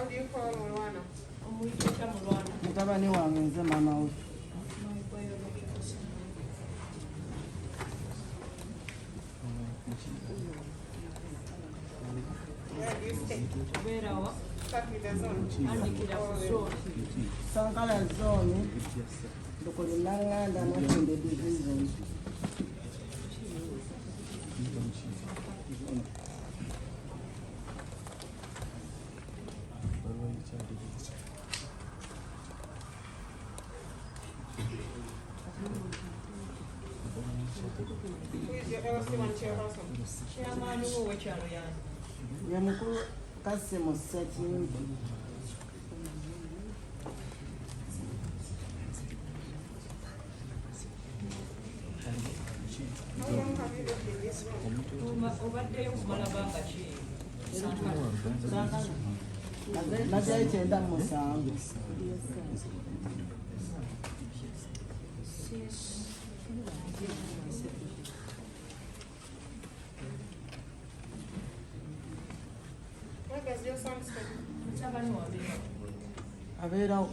How do you call Mulwana? Mutabani wange nze maama we. Where do you stay? Start with the zone. Sankala zone. Ndokolinganda mwende division. Who is your LC one chairperson? Yamukulu Kasimu Sekingi. How long have you lived in this room? Nazaire kyenda mu musanvu. Where does your son study? Abeera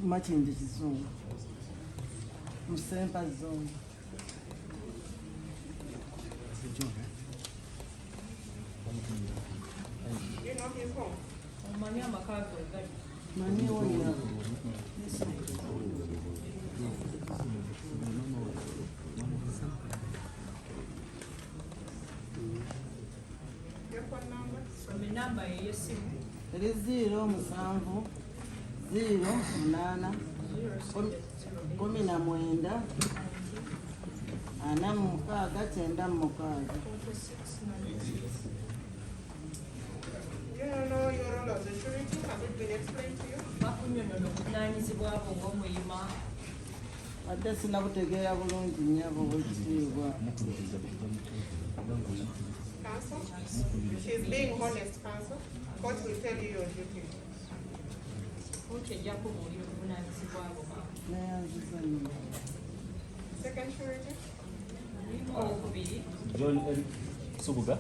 Makindi Kizungu. Musempa zone. You know his home? Mani wonna. Your phone number? Eri 0 7 0 8 19 ana mukaaga kyenda mukaaga. You don't know your role as a surety? Has it been explained to you? Ate sinabutegeera bulungi nnyo obwekitiibwa. Counsel? She's being honest, counsel. Court will tell you your duty. Neyanziza nnyo. Second surety? John Subuga.